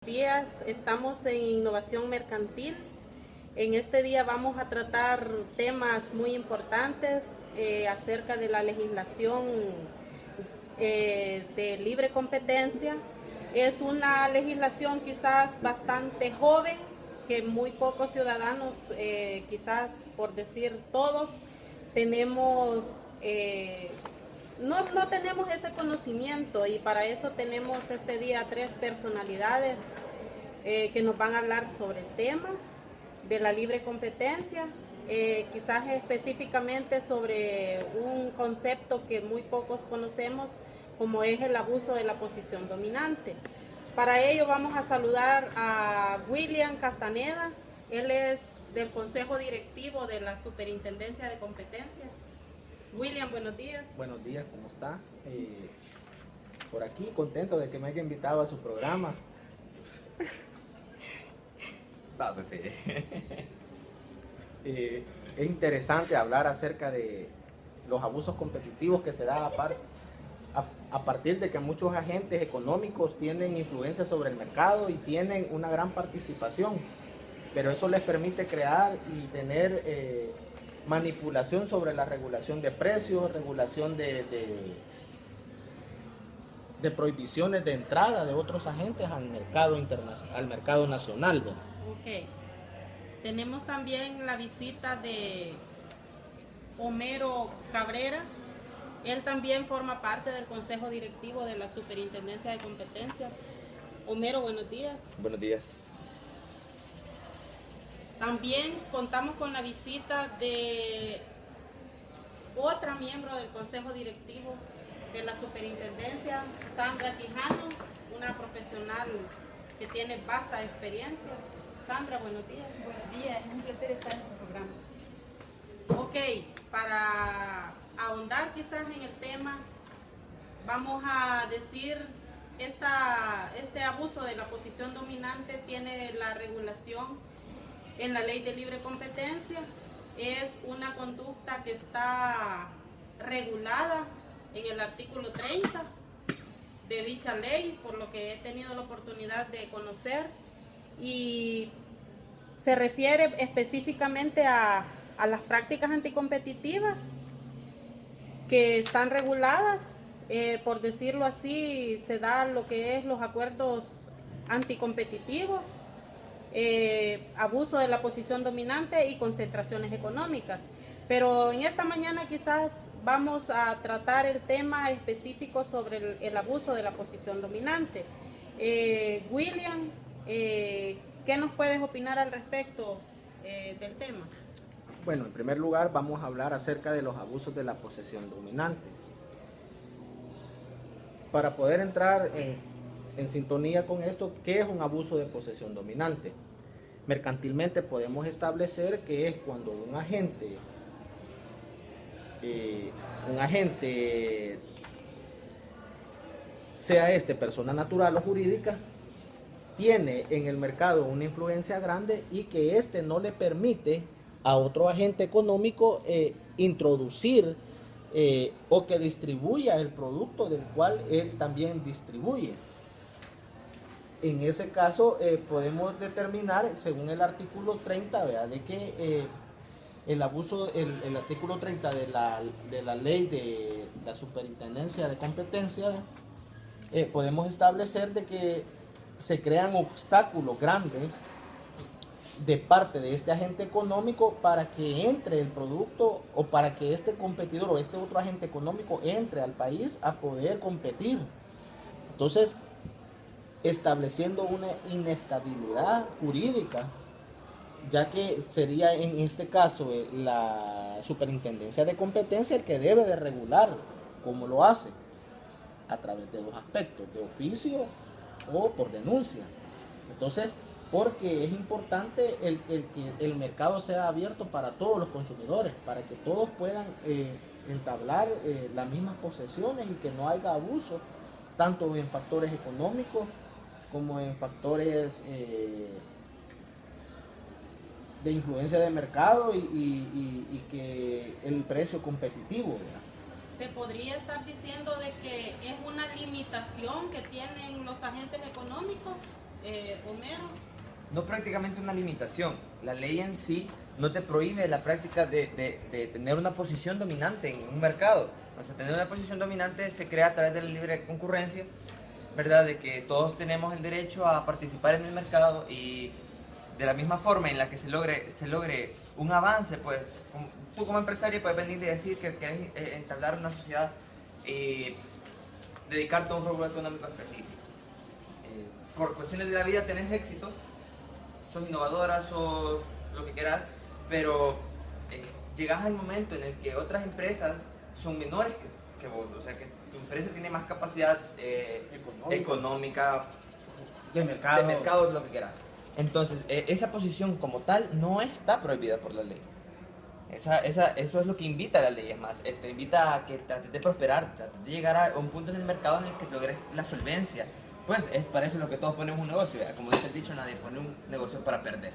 Días, estamos en innovación mercantil. En este día vamos a tratar temas muy importantes acerca de la legislación de libre competencia. Es una legislación quizás bastante joven, que muy pocos ciudadanos, quizás por decir todos, tenemos no tenemos ese conocimiento, y para eso tenemos este día tres personalidades que nos van a hablar sobre el tema de la libre competencia, quizás específicamente sobre un concepto que muy pocos conocemos, como es el abuso de la posición dominante. Para ello vamos a saludar a William Castaneda. Él es del Consejo Directivo de la Superintendencia de Competencia. William, buenos días. Buenos días, ¿cómo está? Por aquí, contento de que me haya invitado a su programa. Es interesante hablar acerca de los abusos competitivos que se da a partir de que muchos agentes económicos tienen influencia sobre el mercado y tienen una gran participación, pero eso les permite crear y tener manipulación sobre la regulación de precios, regulación de prohibiciones de entrada de otros agentes al mercado internacional, al mercado nacional, ¿verdad? Ok. Tenemos también la visita de Homero Cabrera. Él también forma parte del Consejo Directivo de la Superintendencia de Competencia. Homero, buenos días. Buenos días. También contamos con la visita de otra miembro del Consejo Directivo de la Superintendencia, Sandra Quijano, una profesional que tiene vasta experiencia. Sandra, buenos días. Buenos días, es un placer estar en tu programa. Ok, para ahondar quizás en el tema, vamos a decir, este abuso de la posición dominante tiene la regulación en la Ley de Libre Competencia. Es una conducta que está regulada en el artículo 30 de dicha ley, por lo que he tenido la oportunidad de conocer, y se refiere específicamente a las prácticas anticompetitivas que están reguladas, por decirlo así. Se da lo que es los acuerdos anticompetitivos, abuso de la posición dominante y concentraciones económicas. Pero en esta mañana quizás vamos a tratar el tema específico sobre el abuso de la posición dominante. William, ¿qué nos puedes opinar al respecto del tema? Bueno, en primer lugar vamos a hablar acerca de los abusos de la posesión dominante. Para poder entrar en sintonía con esto, ¿qué es un abuso de posesión dominante? Mercantilmente podemos establecer que es cuando un agente, sea persona natural o jurídica, tiene en el mercado una influencia grande y que no le permite a otro agente económico introducir o que distribuya el producto del cual él también distribuye. En ese caso podemos determinar, según el artículo 30, ¿verdad?, de que el artículo 30 de la ley de la Superintendencia de Competencia, podemos establecer de que se crean obstáculos grandes de parte de este agente económico para que entre el producto, o para que este competidor o este otro agente económico entre al país a poder competir. Entonces, estableciendo una inestabilidad jurídica, ya que sería en este caso la Superintendencia de Competencia el que debe de regular cómo lo hace, a través de dos aspectos: de oficio o por denuncia. Entonces, porque es importante el que el mercado sea abierto para todos los consumidores, para que todos puedan entablar las mismas posesiones y que no haya abuso, tanto en factores económicos como en factores de influencia de mercado y que el precio competitivo, ¿verdad? Se podría estar diciendo de que es una limitación que tienen los agentes económicos Homero. No prácticamente una limitación. La ley en sí no te prohíbe la práctica de tener una posición dominante en un mercado. O sea, tener una posición dominante se crea a través de la libre concurrencia, ¿verdad? De que todos tenemos el derecho a participar en el mercado y de la misma forma en la que se logre un avance, pues tú como empresario puedes venir y decir que quieres entablar una sociedad y dedicarte a un rubro económico específico. Por cuestiones de la vida tenés éxito, sos innovadora, sos lo que quieras, pero llegas al momento en el que otras empresas son menores que vos, o sea que tu empresa tiene más capacidad económica, De mercado. lo que quieras. Entonces, esa posición como tal no está prohibida por la ley. Eso es lo que invita a la ley, es más, te invita a que trates de prosperar, trates de llegar a un punto en el mercado en el que logres la solvencia. Pues es para eso lo que todos ponemos un negocio, ¿verdad? Como dice el dicho, nadie pone un negocio para perder.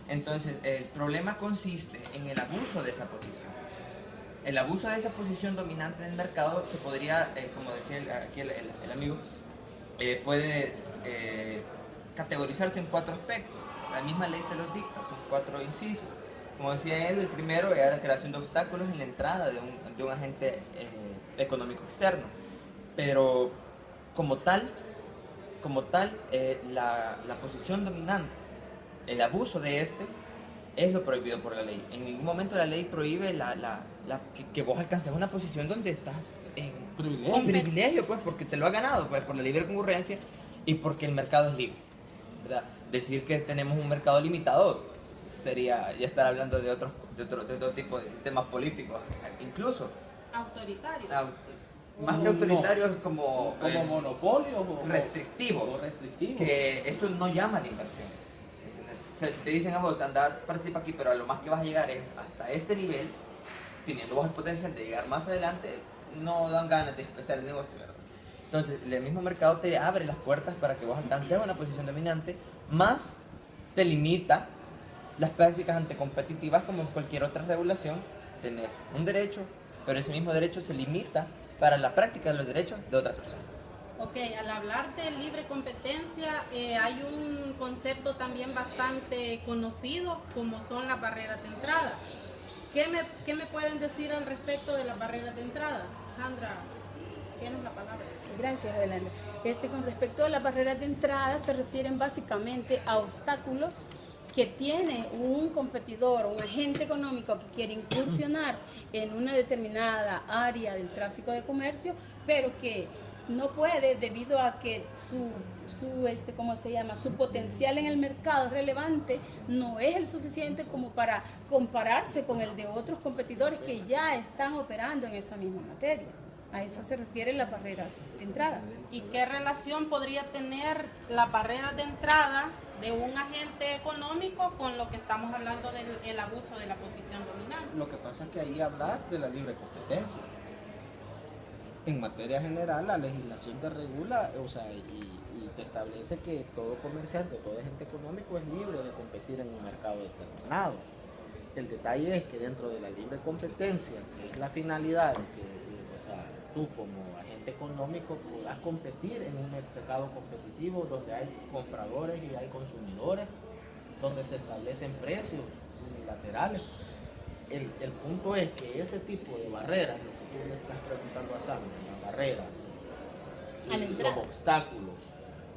Entonces, el problema consiste en el abuso de esa posición. El abuso de esa posición dominante en el mercado se podría, como decía aquí el amigo, puede categorizarse en 4 aspectos. La misma ley te los dicta, son 4 incisos. Como decía él, el primero era la creación de obstáculos en la entrada de un agente económico externo. Pero como tal, la posición dominante, el abuso de este, es lo prohibido por la ley. En ningún momento la ley prohíbe que vos alcances una posición donde estás en privilegio, pues, porque te lo has ganado, pues, por la libre concurrencia y porque el mercado es libre, ¿verdad? Decir que tenemos un mercado limitado sería ya estar hablando de otro tipo de sistemas políticos, incluso Autoritario. más que autoritarios, como monopolios restrictivos, que eso no llama a la inversión. O sea, si te dicen a vos, anda, participa aquí, pero a lo más que vas a llegar es hasta este nivel, teniendo vos el potencial de llegar más adelante, no dan ganas de empezar el negocio, ¿verdad? Entonces, el mismo mercado te abre las puertas para que vos alcances una posición dominante, más te limita las prácticas anticompetitivas, como en cualquier otra regulación. Tenés un derecho, pero ese mismo derecho se limita para la práctica de los derechos de otra persona. Ok, al hablar de libre competencia, hay un concepto también bastante conocido, como son las barreras de entrada. ¿Qué me pueden decir al respecto de las barreras de entrada? Sandra, tienes la palabra. Gracias, Adelante. Con respecto a las barreras de entrada, se refieren básicamente a obstáculos que tiene un competidor o un agente económico que quiere incursionar en una determinada área del tráfico de comercio, pero que no puede debido a que su potencial en el mercado relevante no es el suficiente como para compararse con el de otros competidores que ya están operando en esa misma materia. A eso se refieren las barreras de entrada. ¿Y qué relación podría tener las barreras de entrada de un agente económico con lo que estamos hablando del abuso de la posición dominante? Lo que pasa es que ahí hablas de la libre competencia. En materia general, la legislación te regula, o sea, y te establece que todo comerciante, todo agente económico es libre de competir en un mercado determinado. El detalle es que dentro de la libre competencia, que es la finalidad de que, o sea, tú como agente económico puedas competir en un mercado competitivo donde hay compradores y hay consumidores, donde se establecen precios unilaterales. El punto es que ese tipo de barreras, lo que tú le estás preguntando a Sandra, las barreras, los obstáculos,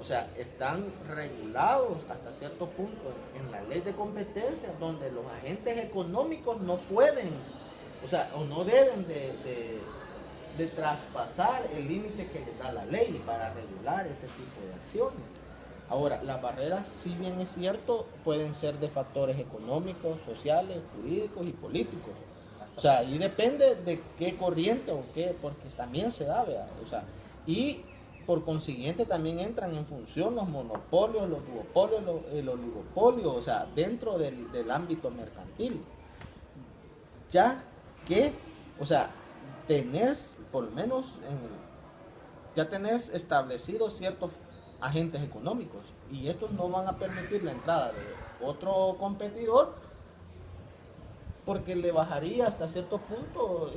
o sea, están regulados hasta cierto punto en la ley de competencia, donde los agentes económicos no pueden, o sea, o no deben de traspasar el límite que les da la ley para regular ese tipo de acciones. Ahora, las barreras, si bien es cierto, pueden ser de factores económicos, sociales, jurídicos y políticos. O sea, ahí depende de qué corriente o qué, porque también se da, ¿verdad? O sea, y por consiguiente también entran en función los monopolios, los duopolios, el oligopolio, o sea, dentro del ámbito mercantil. Ya que, o sea, tenés, por lo menos, ya tenés establecidos ciertos agentes económicos y estos no van a permitir la entrada de otro competidor porque le bajaría hasta cierto punto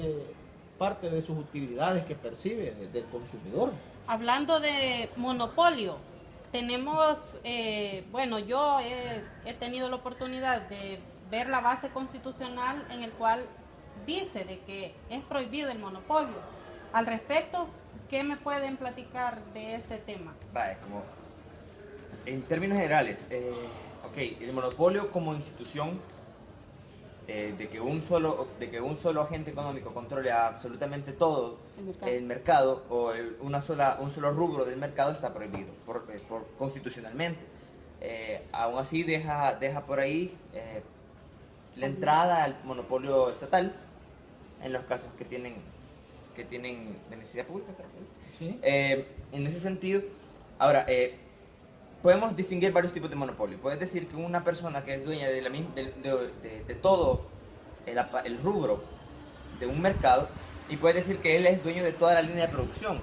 parte de sus utilidades que percibe del consumidor. Hablando de monopolio, tenemos, bueno, yo he tenido la oportunidad de ver la base constitucional en el cual dice de que es prohibido el monopolio. Al respecto, ¿qué me pueden platicar de ese tema? Vale, como en términos generales, ok, el monopolio como institución, de que un solo agente económico controle absolutamente todo el mercado o un solo rubro del mercado está prohibido constitucionalmente. Aún así deja por ahí la entrada al monopolio estatal en los casos que tienen de necesidad pública, creo que es. Sí. En ese sentido, ahora, podemos distinguir varios tipos de monopolio. Puedes decir que una persona que es dueña de todo el rubro de un mercado, y puedes decir que él es dueño de toda la línea de producción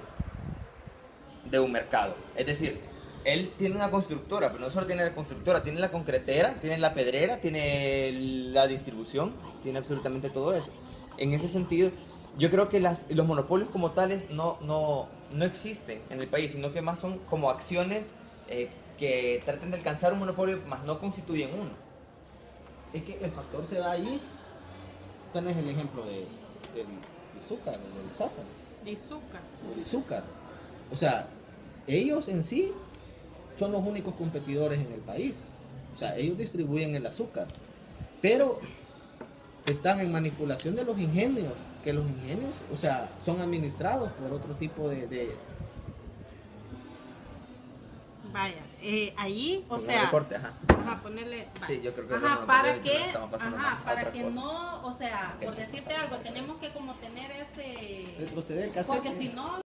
de un mercado. Es decir, él tiene una constructora, pero no solo tiene la constructora, tiene la concretera, tiene la pedrera, tiene la distribución, tiene absolutamente todo eso. En ese sentido, yo creo que los monopolios como tales no existen en el país, sino que más son como acciones que traten de alcanzar un monopolio, más no constituyen uno. Es que el factor se da ahí. Tenés el ejemplo del azúcar, del Sasa. De azúcar. El azúcar. O sea, ellos en sí son los únicos competidores en el país. O sea, ellos distribuyen el azúcar. Pero están en manipulación de los ingenios, que los ingenios, o sea, son administrados por otro tipo de Vaya, ahí, o Ponle sea, recorte, ajá. ponerle, Sí, yo creo que ajá, es para bueno, que, estamos pasando a para otra que cosa. no, o sea, por Ok. decirte algo, tenemos que como tener ese, retroceder casi. porque si no